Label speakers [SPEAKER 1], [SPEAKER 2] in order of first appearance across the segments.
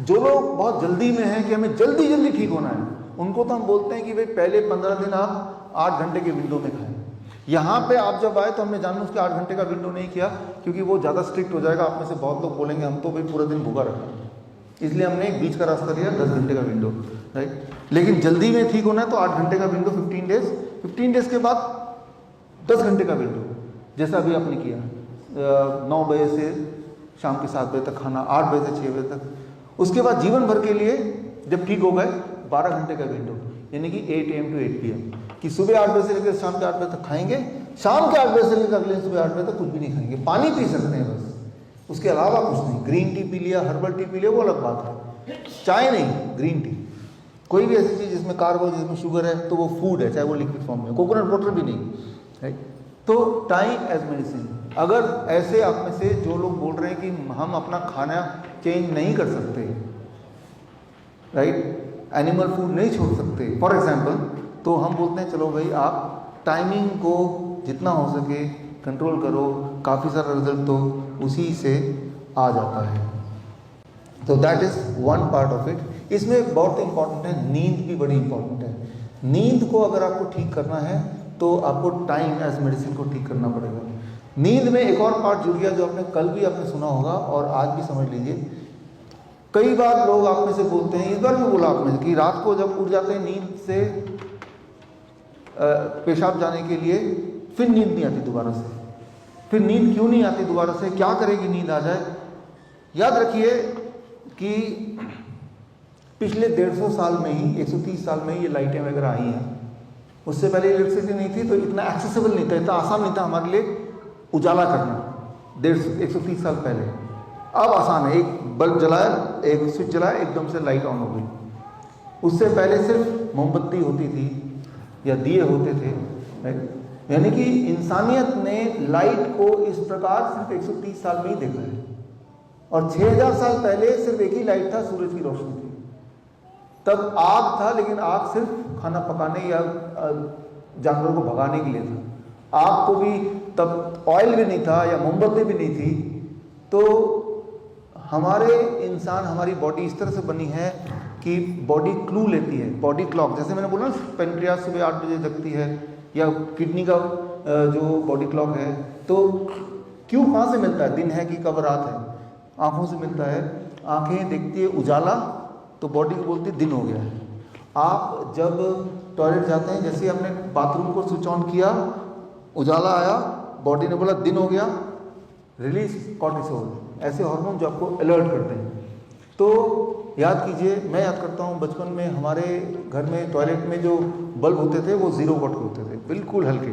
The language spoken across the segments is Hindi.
[SPEAKER 1] जो लोग बहुत जल्दी में हैं कि हमें जल्दी जल्दी ठीक होना है, उनको तो हम बोलते हैं कि भाई पहले 15 दिन आप 8 घंटे के विंडो में खाएं। यहाँ पे आप जब आए तो हमने जानबूझ के 8 घंटे का विंडो नहीं किया, क्योंकि वो ज़्यादा स्ट्रिक्ट हो जाएगा। आप में से बहुत लोग बोलेंगे हम तो भाई पूरा दिन भूखा रखा, इसलिए हमने एक बीच का रास्ता लिया, 10 घंटे का विंडो, राइट। लेकिन जल्दी में ठीक होना है तो 8 घंटे का विंडो, 15 डेज, 15 डेज के बाद 10 घंटे का विंडो, जैसा अभी आपने किया। 9 बजे से शाम के 7 बजे तक खाना, 8 बजे से 6 बजे तक। उसके बाद जीवन भर के लिए जब ठीक हो गए 12 घंटे का विंडो, यानी कि 8 AM to 8 PM, कि सुबह 8 बजे से लेकर शाम के 8 बजे तक खाएंगे, शाम के 8 बजे से लेकर अगले सुबह 8 बजे तक कुछ भी नहीं खाएंगे, पानी पी सकते हैं बस, उसके अलावा कुछ नहीं। ग्रीन टी पी लिया, हर्बल टी पी लिया, वो अलग बात है, चाय नहीं, ग्रीन टी। कोई भी ऐसी चीज़ जिसमें कार्बो, जिसमें शुगर है, तो वो फूड है, चाहे वो लिक्विड फॉर्म में। कोकोनट वाटर भी नहीं, राइट। तो टाइम एज मेडिसिन। अगर ऐसे आप में से जो लोग बोल रहे हैं कि हम अपना खाना चेंज नहीं कर सकते, राइट, एनिमल फूड नहीं छोड़ सकते फॉर एग्जाम्पल, तो हम बोलते हैं चलो भाई आप टाइमिंग को जितना हो सके कंट्रोल करो, काफ़ी सारा रिजल्ट तो उसी से आ जाता है। तो that is one part of it. इसमें बहुत इंपॉर्टेंट है, नींद भी बड़ी इंपॉर्टेंट है। नींद को अगर आपको ठीक करना है तो आपको टाइम एज मेडिसिन को ठीक करना पड़ेगा। नींद में एक और पार्ट जुड़ गया जो आपने कल भी आपने सुना होगा और आज भी समझ लीजिए। कई बार लोग आप में से बोलते हैं, इस बार भी बोला आप में से, कि रात को जब उठ जाते हैं नींद से पेशाब जाने के लिए, फिर नींद नहीं आती दोबारा से। फिर नींद क्यों नहीं आती दोबारा से, क्या करें कि नींद आ जाए? याद रखिए कि पिछले 150 साल में ही, 130 साल में ही ये लाइटें वगैरह आई हैं। उससे पहले इलेक्ट्रिसिटी नहीं थी, तो इतना एक्सेसिबल नहीं था, इतना आसान नहीं था हमारे लिए उजाला करना 130 साल पहले। अब आसान है, एक बल्ब जलाया, एक स्विच जलाया, एकदम से लाइट ऑन हो गई। उससे पहले सिर्फ मोमबत्ती होती थी या दिए होते थे, राइट। यानी कि इंसानियत ने लाइट को इस प्रकार सिर्फ 130 साल में ही देखा है। और 6000 साल पहले सिर्फ एक ही लाइट था, सूरज की रोशनी थी। तब आग था, लेकिन आग सिर्फ खाना पकाने या जानवरों को भगाने के लिए था। आग को भी तब ऑयल भी नहीं था या मोमबत्ती भी नहीं थी। तो हमारे इंसान, हमारी बॉडी इस तरह से बनी है कि बॉडी क्लू लेती है, बॉडी क्लॉक। जैसे मैंने बोला ना, पेनक्रियास सुबह 8 बजे जगती है, या किडनी का जो बॉडी क्लॉक है। तो क्यों कहाँ से मिलता है, दिन है कि कब रात है? आँखों से मिलता है। आँखें देखती है उजाला, तो बॉडी को बोलती है दिन हो गया है। आप जब टॉयलेट जाते हैं, जैसे आपने बाथरूम को स्विच ऑन किया, उजाला आया, बॉडी ने बोला दिन हो गया, रिलीज कॉर्टिसोल, ऐसे हार्मोन जो आपको अलर्ट करते हैं। तो याद कीजिए, मैं याद करता हूँ बचपन में हमारे घर में टॉयलेट में जो बल्ब होते थे वो 0 वाट के होते थे, बिल्कुल हल्के,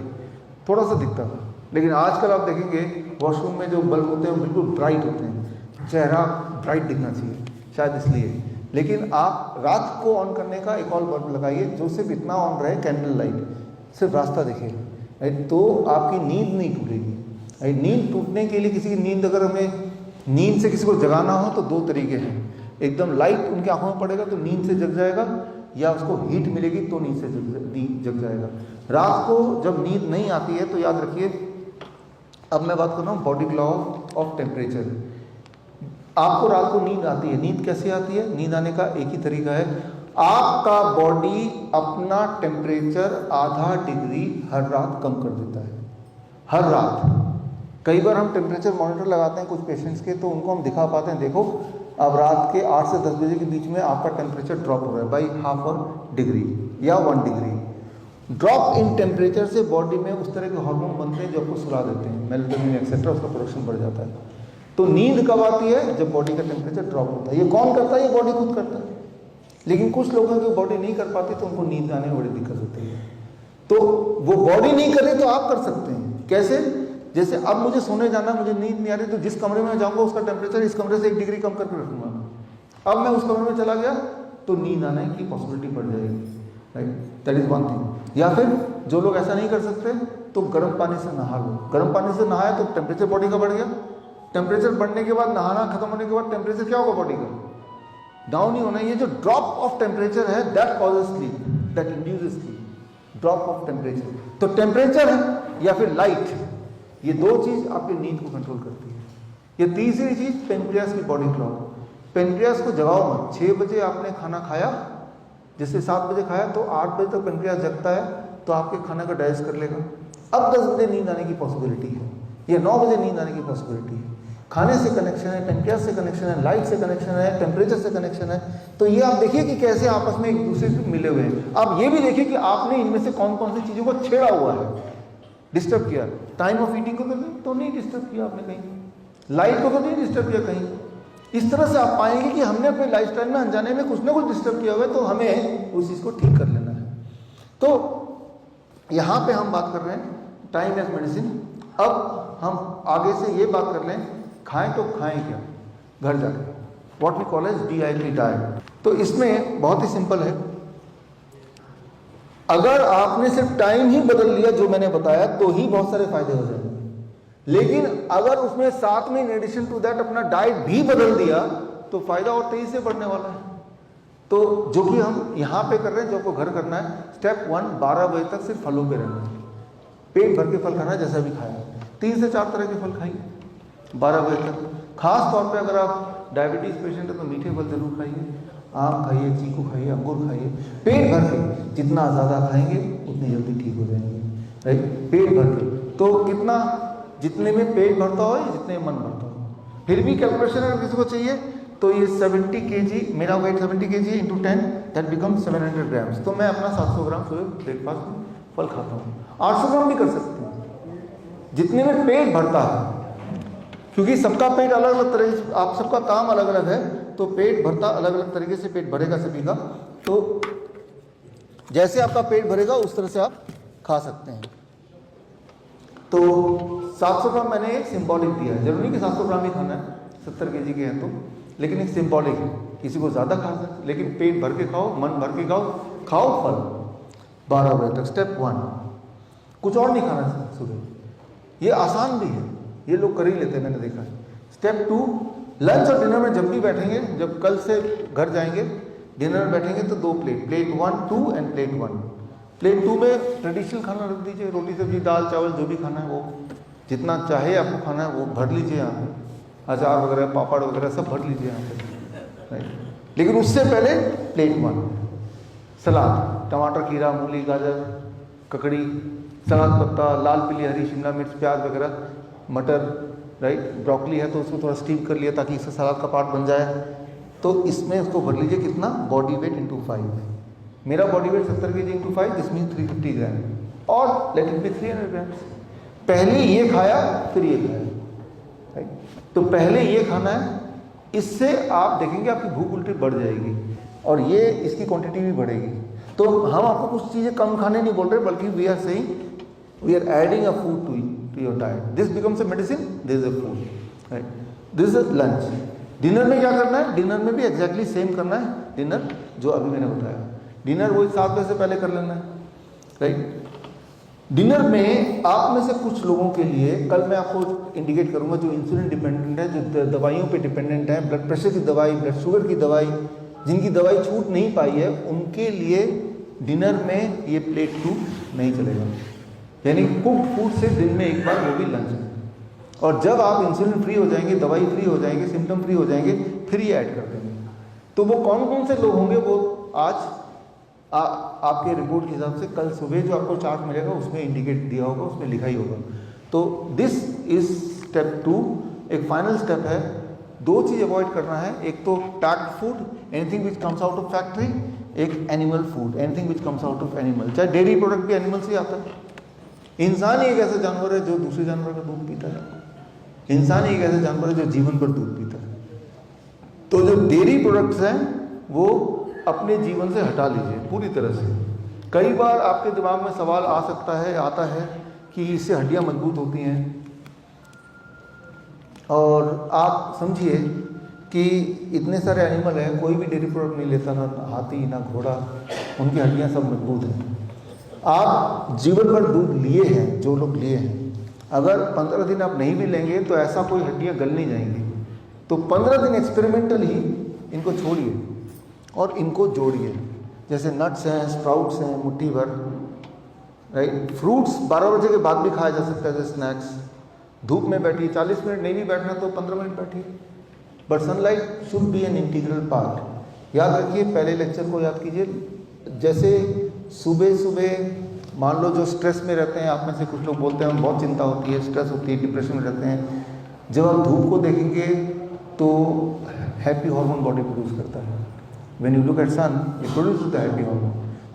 [SPEAKER 1] थोड़ा सा दिखता था। लेकिन आजकल आप देखेंगे वॉशरूम में जो बल्ब होते हैं वो बिल्कुल ब्राइट होते हैं। चेहरा ब्राइट दिखना चाहिए, शायद इसलिए। लेकिन आप रात को ऑन करने का एक और बल्ब लगाइए जो सिर्फ इतना ऑन रहे, कैंडल लाइट, सिर्फ रास्ता दिखेगा, राइट। तो आपकी नींद नहीं टूटेगी। नींद टूटने के लिए, किसी की नींद, अगर हमें नींद से किसी को जगाना हो तो 2 तरीके हैं। एकदम लाइट उनकी आंखों में पड़ेगा तो नींद से जग जाएगा, या उसको हीट मिलेगी तो नींद से जग जाएगा। रात को जब नींद नहीं आती है तो याद रखिए, अब मैं बात कर रहा हूँ बॉडी क्लॉक ऑफ टेम्परेचर। आपको रात को नींद आती है, नींद कैसे आती है? नींद आने का एक ही तरीका है, आपका बॉडी अपना टेम्परेचर आधा डिग्री हर रात कम कर देता है, हर रात। कई बार हम टेम्परेचर मॉनिटर लगाते हैं कुछ पेशेंट्स के, तो उनको हम दिखा पाते हैं, देखो अब रात के 8 से 10 बजे के बीच में आपका टेम्परेचर ड्रॉप हो रहा है बाई ½ डिग्री या 1 डिग्री। ड्रॉप इन टेम्परेचर से बॉडी में उस तरह के हार्मोन बनते हैं जो आपको सुला देते हैं, मेलाटोनिन एक्सेट्रा, उसका प्रोडक्शन बढ़ जाता है। तो नींद कब आती है? जब बॉडी का टेम्परेचर ड्रॉप होता है। ये कौन करता है? ये बॉडी खुद करता है। लेकिन कुछ लोगों की बॉडी नहीं कर पाती तो उनको नींद आने में बड़ी दिक्कत होती है। तो वो बॉडी नहीं करे तो आप कर सकते हैं। कैसे? जैसे अब मुझे सोने जाना, मुझे नींद नहीं आ रही, तो जिस कमरे में जाऊंगा उसका टेम्परेचर इस कमरे से 1 डिग्री कम करके रखूंगा। अब मैं उस कमरे में चला गया तो नींद आने की पॉसिबिलिटी बढ़ जाएगी, right. That is one thing. या फिर जो लोग ऐसा नहीं कर सकते तो गर्म पानी से नहा लो। गर्म पानी से नहाया तो टेम्परेचर बॉडी का बढ़ गया। टेम्परेचर बढ़ने के बाद, नहाना खत्म होने के बाद टेम्परेचर क्या होगा बॉडी का? डाउन ही होना। ये जो ड्रॉप ऑफ टेम्परेचर है, that causes sleep, that induces sleep. Drop of temperature, तो टेम्परेचर है या फिर लाइट, ये 2 चीज आपकी नींद को कंट्रोल करती है। ये तीसरी चीज पेनक्रियास की बॉडी क्लॉक। पेनक्रियास को जगाओ मत। 6 बजे आपने खाना खाया, जैसे 7 बजे खाया तो 8 बजे तक पेनक्रियास जगता है, तो आपके खाने का डाइजेस्ट कर लेगा। अब 10 बजे नींद आने की पॉसिबिलिटी है, या 9 बजे नींद आने की पॉसिबिलिटी है। खाने से कनेक्शन है, पेनक्रियास से कनेक्शन है, लाइट से कनेक्शन है, टेम्परेचर से कनेक्शन है। तो ये आप देखिए कि कैसे आपस में एक दूसरे से मिले हुए हैं। आप ये भी देखिए कि आपने इनमें से कौन कौन सी चीज़ों को छेड़ा हुआ है, डिस्टर्ब किया। टाइम ऑफ ईटिंग को तो नहीं डिस्टर्ब किया आपने कहीं, लाइट को तो नहीं डिस्टर्ब किया कहीं। इस तरह से आप पाएंगे कि हमने अपने लाइफस्टाइल में अनजाने में कुछ ना कुछ डिस्टर्ब किया हुआ है, तो हमें उस चीज़ को ठीक कर लेना है। तो यहाँ पे हम बात कर रहे हैं टाइम एज मेडिसिन। अब हम आगे से ये बात कर लें, खाएं तो खाएं क्या घर जाके, what we call as DIP diet. तो इसमें बहुत ही सिंपल है, अगर आपने सिर्फ टाइम ही बदल लिया जो मैंने बताया तो ही बहुत सारे फायदे हो जाएंगे। लेकिन अगर उसमें साथ में इन एडिशन टू दैट अपना डाइट भी बदल दिया तो फायदा और तेजी से बढ़ने वाला है। तो जो कि हम यहाँ पे कर रहे हैं, जो आपको घर करना है, स्टेप 1, 12 बजे तक सिर्फ फलों पे रहना है, पेट भर के फल खाना है, जैसा भी खाया 3 से 4 तरह के फल खाइए 12 बजे तक। खास तौर पे अगर आप डायबिटीज़ पेशेंट है तो मीठे फल जरूर खाइए, आम खाइए, चीकू खाइए, अंगूर खाइए, पेट भर के। जितना ज़्यादा खाएंगे उतनी जल्दी ठीक हो जाएंगे, राइट, पेट भर के। तो कितना, जितने में पेट भरता हो या जितने में मन भरता हो। फिर भी कैलकुलेशन अगर किसी को चाहिए तो ये 70 kg, मेरा weight 70 kg into 10 that become 700 grams. तो मैं अपना 700 ग्राम सुबह ब्रेकफास्ट में फल खाता हूँ। 800 ग्राम भी कर सकते हैं, जितने में पेट भरता है, क्योंकि सबका पेट अलग अलग तरह से, आप सबका काम अलग अलग है, तो पेट भरता अलग अलग तरीके से पेट भरेगा सभी का। तो जैसे आपका पेट भरेगा उस तरह से आप खा सकते हैं। तो 700 ग्राम मैंने एक सिंबॉलिक दिया है, जरूरी नहीं कि 700 ग्राम ही खाना है, 70 kg के हैं तो, लेकिन एक सिंबॉलिक है। किसी को ज़्यादा खा सकते, लेकिन पेट भर के खाओ, मन भर के खाओ, खाओ फल 12 बजे तक। स्टेप 1, कुछ और नहीं खाना सुबह। ये आसान भी है, ये लोग कर ही लेते हैं, मैंने देखा है। स्टेप 2, लंच और डिनर में जब भी बैठेंगे, जब कल से घर जाएंगे, डिनर में बैठेंगे तो 2 plate, plate 1, 2 end plate 1। Plate 2 में ट्रेडिशनल खाना रख दीजिए, रोटी सब्जी दाल चावल जो भी खाना है वो, जितना चाहे आपको खाना है वो भर लीजिए यहाँ पे, अचार वगैरह पापड़ वगैरह सब भर लीजिए यहाँ पे, राइट। लेकिन उससे पहले प्लेट 1 सलाद, टमाटर, खीरा, मूली, गाजर, ककड़ी, सलाद पत्ता, लाल पीली हरी शिमला मिर्च, प्याज वगैरह, मटर, राइट, ब्रोकली है तो उसको थोड़ा स्टीम कर लिया ताकि इससे सलाद का पार्ट बन जाए। तो इसमें उसको भर लीजिए, कितना, बॉडी वेट इंटू 5 है। मेरा body weight 70 kg into 5, this means 350 ग्राम, और लेट इट बी 300 ग्राम्स। पहले ये खाया फिर ये खाया, राइट। तो पहले ये खाना है, इससे आप देखेंगे आपकी भूख उल्टी बढ़ जाएगी और ये इसकी क्वांटिटी भी बढ़ेगी। तो हम आपको कुछ चीज़ें कम खाने नहीं बोल रहे, बल्कि we are saying we are adding a food to your diet. This becomes a medicine, this is a food, right. This is lunch. Dinner में क्या करना है? डिनर में भी एग्जैक्टली सेम करना है, डिनर जो अभी मैंने बताया। डिनर वही 7 बजे से पहले कर लेना है, राइट। डिनर में आप में से कुछ लोगों के लिए कल मैं आपको इंडिकेट करूंगा, जो इंसुलिन डिपेंडेंट है, जो दवाइयों पे डिपेंडेंट है, ब्लड प्रेशर की दवाई, ब्लड शुगर की दवाई, जिनकी दवाई छूट नहीं पाई है, उनके लिए डिनर में ये प्लेट 2 नहीं चलेगा। यानी कुक्ड फूड से दिन में एक बार, वो भी लंच में। और जब आप इंसुलिन फ्री हो जाएंगे, दवाई फ्री हो जाएंगे, सिम्टम फ्री हो जाएंगे, फिर ये ऐड कर देंगे। तो वो कौन कौन से लोग होंगे वो आज आपके रिपोर्ट के हिसाब से कल सुबह जो आपको चार्ट मिलेगा उसमें इंडिकेट दिया होगा, उसमें लिखा ही होगा। तो दिस इज स्टेप 2। एक फाइनल स्टेप है, 2 चीज़ अवॉइड करना है। एक तो packed food, anything which comes out of factory, एक animal food, anything which comes out of animal. चाहे डेयरी प्रोडक्ट भी एनिमल से आता है। इंसान ही एक ऐसा जानवर है जो दूसरे जानवर का दूध पीता है। इंसान ही एक ऐसा जानवर है जो जीवन पर दूध पीता है। तो जो डेयरी प्रोडक्ट्स हैं वो अपने जीवन से हटा लीजिए पूरी तरह से। कई बार आपके दिमाग में सवाल आ सकता है, आता है कि इससे हड्डियां मजबूत होती हैं, और आप समझिए कि इतने सारे एनिमल हैं, कोई भी डेयरी प्रोडक्ट नहीं लेता, ना हाथी ना घोड़ा, उनकी हड्डियां सब मजबूत हैं। आप जीवन भर दूध लिए हैं, जो लोग लिए हैं, अगर 15 दिन आप नहीं भी लेंगे तो ऐसा कोई हड्डियां गल नहीं जाएंगी। तो 15 दिन एक्सपेरिमेंटल ही इनको छोड़िए और इनको जोड़िए। जैसे नट्स हैं, स्प्राउट्स हैं, मुट्ठी भर, राइट। फ्रूट्स 12 बजे के बाद भी खाया जा सकता है एज स्नैक्स। धूप में बैठिए, 40 मिनट नहीं भी बैठना तो 15 मिनट बैठिए, but sunlight should be an integral part. याद रखिए, पहले लेक्चर को याद कीजिए। जैसे सुबह सुबह मान लो जो स्ट्रेस में रहते हैं, आप में से कुछ लोग बोलते हैं बहुत चिंता होती है, स्ट्रेस होती है, डिप्रेशन में रहते हैं, जब आप धूप को देखेंगे तो हैप्पी हार्मोन बॉडी प्रोड्यूस करता है। When you look at sun it produce the happy hormone.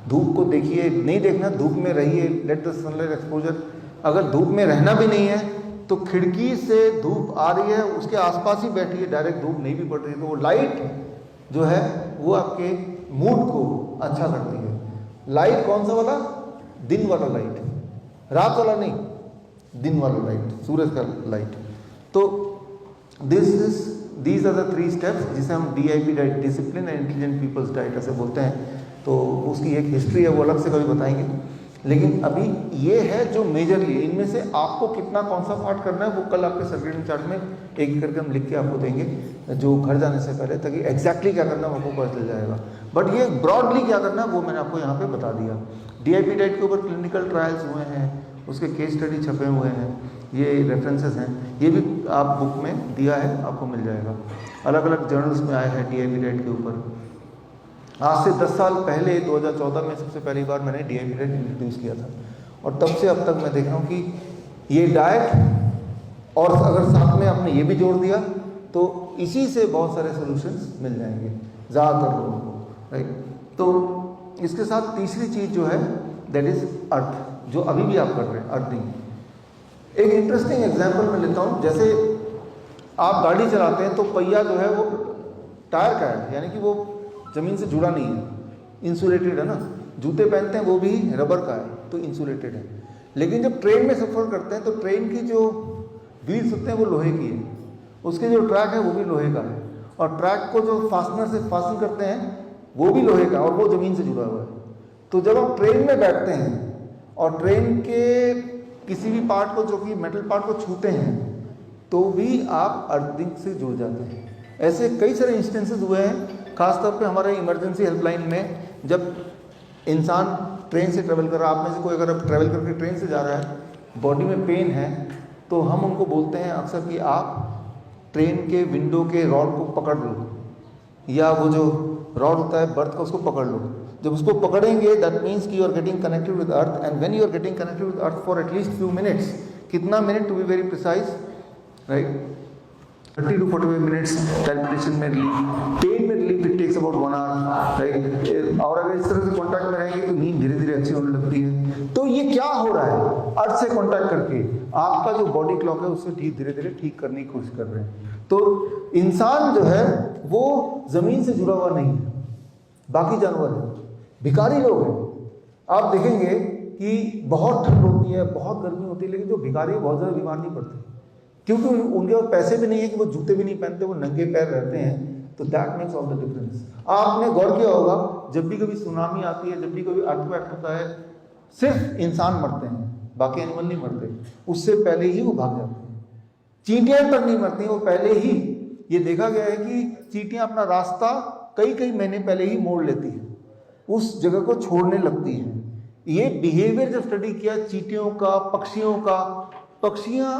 [SPEAKER 1] धूप को देखिए, नहीं देखना, धूप में रहिए, लेट द सनलाइट एक्सपोजर। अगर धूप में रहना भी नहीं है तो खिड़की से धूप आ रही है, उसके आसपास ही बैठिए, डायरेक्ट धूप नहीं भी पड़ रही है तो वो लाइट जो है वो आपके मूड को अच्छा करती है। लाइट कौन सा वाला? दिन वाला लाइट, रात वाला नहीं, दिन वाला लाइट, सूरज का लाइट। तो दीज आर द 3 स्टेप्स जिसे हम DIP diet, discipline and intelligent people's diet ऐसे बोलते हैं। तो उसकी एक हिस्ट्री है, वो अलग से कभी बताएंगे। लेकिन अभी ये है जो मेजरली, इनमें से आपको कितना कौन सा पार्ट करना है वो कल आपके सर्किट चार्ट में एक करके हम लिख के आपको देंगे, जो घर जाने से पहले, ताकि एग्जैक्टली क्या करना है आपको पता चल जाएगा। बट ये ब्रॉडली क्या करना है वो मैंने आपको यहाँ पे बता दिया। DIP डाइट के ऊपर क्लिनिकल ट्रायल्स हुए हैं, उसके केस स्टडी छपे हुए हैं, ये रेफरेंसेस हैं, ये भी आप बुक में दिया है, आपको मिल जाएगा। अलग अलग जर्नल्स में आए हैं DIP डाइट के ऊपर। आज से 10 साल पहले 2014 में सबसे पहली बार मैंने DIP डाइट इंट्रोड्यूस किया था, और तब से अब तक मैं देख रहा हूँ कि ये डाइट और अगर साथ में आपने ये भी जोड़ दिया तो इसी से बहुत सारे सॉल्यूशंस मिल जाएंगे ज़्यादातर लोगों को, राइट। तो इसके साथ तीसरी चीज़ जो है दैट इज़ अर्थ, जो अभी भी आप कर रहे हैं, अर्थिंग। एक इंटरेस्टिंग एग्जाम्पल मैं लेता हूँ। जैसे आप गाड़ी चलाते हैं तो पहिया जो है वो टायर का है, यानी कि वो ज़मीन से जुड़ा नहीं है, इंसुलेटेड है ना। जूते पहनते हैं वो भी रबर का है, तो इंसुलेटेड है। लेकिन जब ट्रेन में सफ़र करते हैं तो ट्रेन की जो व्हील्स होते हैं वो लोहे की है, उसके जो ट्रैक है वो भी लोहे का है, और ट्रैक को जो फास्टनर से फास्टन करते हैं वो भी लोहे का, और वो ज़मीन से जुड़ा हुआ है। तो जब आप ट्रेन में बैठते हैं और ट्रेन के किसी भी पार्ट को, जो कि मेटल पार्ट को छूते हैं, तो भी आप अर्थिंग से जुड़ जाते हैं। ऐसे कई सारे इंस्टेंसेस हुए हैं, खासतौर पे हमारे इमरजेंसी हेल्पलाइन में। जब इंसान ट्रेन से ट्रैवल कर रहा है, आप में से कोई अगर ट्रैवल करके ट्रेन से जा रहा है, बॉडी में पेन है, तो हम उनको बोलते हैं अक्सर कि आप ट्रेन के विंडो के रॉड को पकड़ लो, या वो जो रॉड होता है बर्थ का, उसको पकड़ लो। जब उसको पकड़ेंगे दैट मीन्स कि you are getting connected with earth, and when you are getting connected with earth for at least few minutes, कितना minute to be very precise, right, 30 to 45 minutes calculation में पेन में relief it takes about 1 hour, right. और अगर इस तरह से कांटेक्ट में रहेंगे तो नींद धीरे धीरे अच्छी होने लगती है। तो ये क्या हो रहा है? अर्थ से कांटेक्ट करके आपका जो बॉडी क्लॉक है उससे धीरे धीरे ठीक करने की कोशिश कर रहे हैं। तो इंसान जो है वो जमीन से जुड़ा हुआ नहीं है, बाकी जानवर है, भिखारी लोग हैं। आप देखेंगे कि बहुत ठंड होती है, बहुत गर्मी होती है, लेकिन जो भिखारी है बहुत ज़्यादा बीमार नहीं पड़ते, क्योंकि उनके पास पैसे भी नहीं है कि वो जूते भी नहीं पहनते, वो नंगे पैर रहते हैं। तो that makes all the difference. आपने गौर किया होगा, जब भी कभी सुनामी आती है, जब भी कभी अर्थक्वेक होता है, सिर्फ इंसान मरते हैं, बाकी एनिमल नहीं मरते, उससे पहले ही वो भाग जाते हैं। चींटियां तक नहीं मरती, वो पहले ही, ये देखा गया है कि चींटियां अपना रास्ता कई कई महीने पहले ही मोड़ लेती है, उस जगह को छोड़ने लगती है। ये बिहेवियर जब स्टडी किया चींटियों का, पक्षियों का, पक्षियां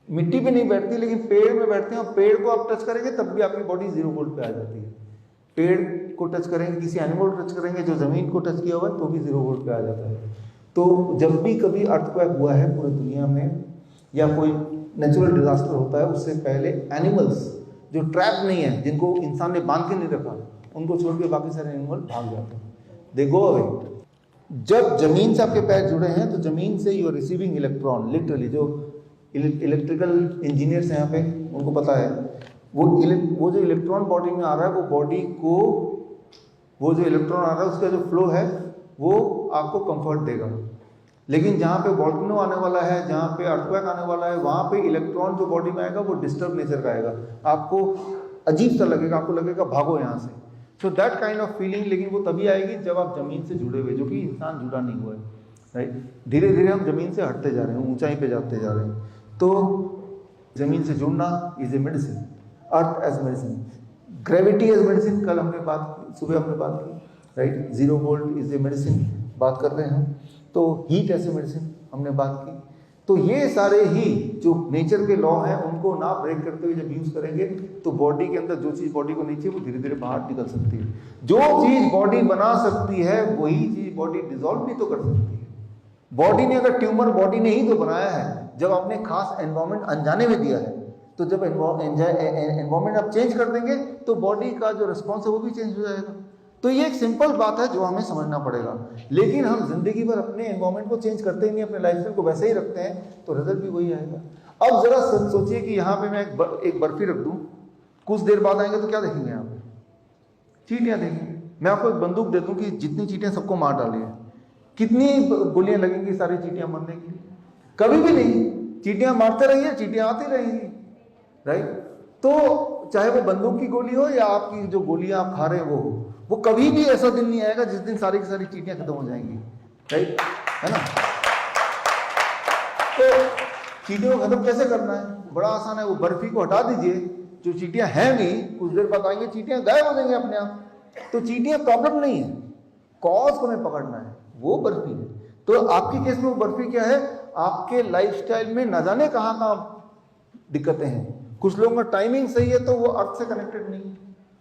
[SPEAKER 1] मिट्टी पे नहीं बैठती लेकिन पेड़ में बैठते हैं, और पेड़ को आप टच करेंगे तब भी आपकी बॉडी 0 वोल्ट पे आ जाती है। पेड़ को टच करेंगे, किसी एनिमल को टच करेंगे जो ज़मीन को टच किया हुआ है, तो भी 0 वोल्ट पे आ जाता है। तो जब भी कभी अर्थक्वेक हुआ है पूरी दुनिया में, या कोई नेचुरल डिजास्टर होता है, उससे पहले एनिमल्स जो ट्रैप नहीं है, जिनको इंसान ने बांध के नहीं रखा, उनको छोड़ के बाकी सारे एनिमल भाग जाते हैं, दे गो अवे। जब जमीन से आपके पैर जुड़े हैं तो जमीन से you are receiving electron, literally. जो इलेक्ट्रिकल इंजीनियर्स हैं यहाँ पे, उनको पता है वो जो इलेक्ट्रॉन बॉडी में आ रहा है, वो बॉडी को, वो जो इलेक्ट्रॉन आ रहा है उसका जो फ्लो है वो आपको कंफर्ट देगा। लेकिन जहाँ पे वॉल्केनो आने वाला है, जहाँ पे अर्थक्वेक आने वाला है, वहाँ पे इलेक्ट्रॉन जो बॉडी में आएगा वो डिस्टर्ब नेचर का आएगा, आपको अजीब सा लगेगा, आपको लगेगा भागो यहाँ से। So that kind of feeling, लेकिन वो तभी आएगी जब आप जमीन से जुड़े हुए, जो कि इंसान जुड़ा नहीं हुआ है, राइट। धीरे धीरे हम जमीन से हटते जा रहे हैं, ऊंचाई पे जाते जा रहे हैं। तो जमीन से जुड़ना is a medicine, earth as medicine, gravity as medicine. कल हमने सुबह हमने बात की, right. 0 volt is a medicine बात कर रहे हैं हम। तो हीट एज ए मेडिसिन हमने बात की। तो ये सारे ही जो नेचर के लॉ हैं उनको ना ब्रेक करते हुए जब यूज करेंगे तो बॉडी के अंदर जो चीज बॉडी को नहीं चाहिए वो धीरे धीरे बाहर निकल सकती है। जो चीज बॉडी बना सकती है वही चीज बॉडी डिसॉल्व भी तो कर सकती है। बॉडी ने अगर ट्यूमर बॉडी ने ही तो बनाया है, जब आपने खास एनवायरमेंट अनजाने में दिया है, तो जब एनवायरमेंट आप चेंज कर देंगे तो बॉडी का जो रिस्पॉन्स है वो भी चेंज हो जाएगा। तो ये एक सिंपल बात है जो हमें समझना पड़ेगा। लेकिन हम जिंदगी भर अपने एनवायरमेंट को चेंज करते ही नहीं, अपने लाइफस्टाइल को वैसे ही रखते हैं, तो रिजल्ट भी वही आएगा। अब जरा सोचिए कि यहाँ पे मैं एक बर्फी रख दूँ, कुछ देर बाद आएंगे तो क्या देखेंगे यहाँ पे? चींटियाँ देखेंगे। मैं आपको एक बंदूक दे दूँ कि जितनी चींटियाँ सबको मार डाली है, कितनी गोलियां लगेंगी सारी चींटियां मरने के लिए? कभी भी नहीं। चींटियां मारते रहिए, चींटियां आती रहेंगी, राइट? तो चाहे वो बंदूक की गोली हो या आपकी जो गोलियां आप खा रहे हैं वो कभी भी ऐसा दिन नहीं आएगा जिस दिन सारी की सारी चींटियां खत्म हो जाएंगी, राइट? है ना? तो चींटियों को खत्म कैसे करना है? बड़ा आसान है। वो बर्फी को हटा दीजिए, जो चींटियां हैं भी कुछ देर बाद आएंगे, चींटियां गायब हो जाएंगे अपने आप। तो चींटियां प्रॉब्लम नहीं है, कॉज को हमें पकड़ना है, वो बर्फी है। तो आपकी केस में वो बर्फी क्या है? आपके लाइफस्टाइल में न जाने कहाँ दिक्कतें हैं। कुछ लोगों का टाइमिंग सही है तो वो अर्थ से कनेक्टेड नहीं है,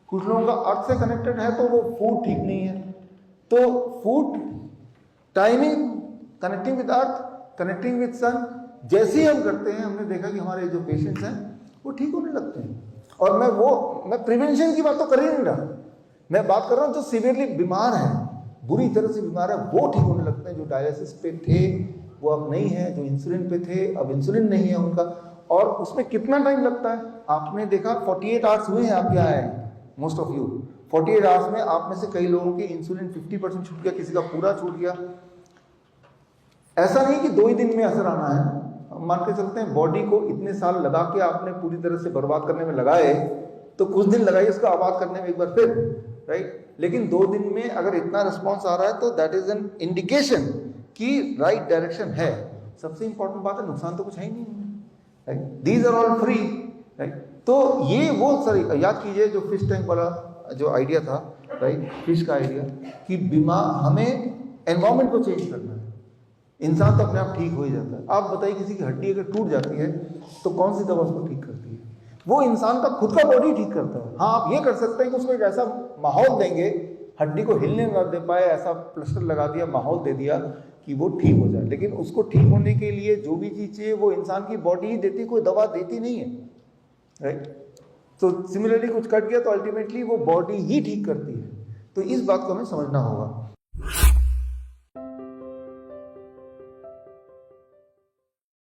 [SPEAKER 1] कुछ लोगों का अर्थ से कनेक्टेड है तो वो फूड ठीक नहीं है। तो food, timing, connecting with earth, connecting with sun, जैसे ही हम करते हैं हमने देखा कि हमारे जो पेशेंट्स हैं वो ठीक होने लगते हैं। और मैं प्रिवेंशन की बात तो कर ही नहीं रहा, मैं बात कर रहा हूँ जो सीवियरली बीमार है, बुरी तरह से बीमार है, वो ठीक होने लगते हैं। जो डायलिसिस पे थे वो अब नहीं है, जो इंसुलिन पे थे अब इंसुलिन नहीं है उनका। और उसमें कितना टाइम लगता है? आपने देखा 48 आवर्स हुए हैं आप यहाँ आए, मोस्ट ऑफ यू 48 आवर्स में आप में से कई लोगों की इंसुलिन 50% छूट गया, किसी का पूरा छूट गया। ऐसा नहीं कि 2 ही दिन में असर आना है। हम मान के चलते हैं बॉडी को इतने साल लगा के आपने पूरी तरह से बर्बाद करने में लगाए, तो कुछ दिन लगाइए उसको आबाद करने में एक बार फिर, राइट? लेकिन 2 दिन में अगर इतना रिस्पॉन्स आ रहा है तो दैट इज एन इंडिकेशन कि राइट डायरेक्शन है। सबसे इंपॉर्टेंट बात है नुकसान तो कुछ है ही नहीं, right? These are all free, right? तो ये वो सर याद कीजिए जो फिश टैंक वाला जो आइडिया था, राइट? फिश का आइडिया कि बीमार हमें एनवायरमेंट को चेंज करना है, इंसान तो अपने आप ठीक हो ही जाता है। आप बताइए किसी की हड्डी अगर टूट जाती है तो कौन सी दवा उसको ठीक करती है? वो इंसान का खुद का बॉडी ठीक करता है। हाँ, आप ये कर सकते हैं कि उसको एक ऐसा माहौल देंगे, हड्डी को हिलने ना दे पाए, ऐसा प्लास्टर लगा दिया, माहौल दे दिया कि वो ठीक हो जाए। लेकिन उसको ठीक होने के लिए जो भी चीज़ चाहिए वो इंसान की बॉडी ही देती, कोई दवा देती नहीं है, राइट? तो सिमिलरली कुछ कट गया तो अल्टीमेटली वो बॉडी ही ठीक करती है। तो इस बात को हमें समझना होगा।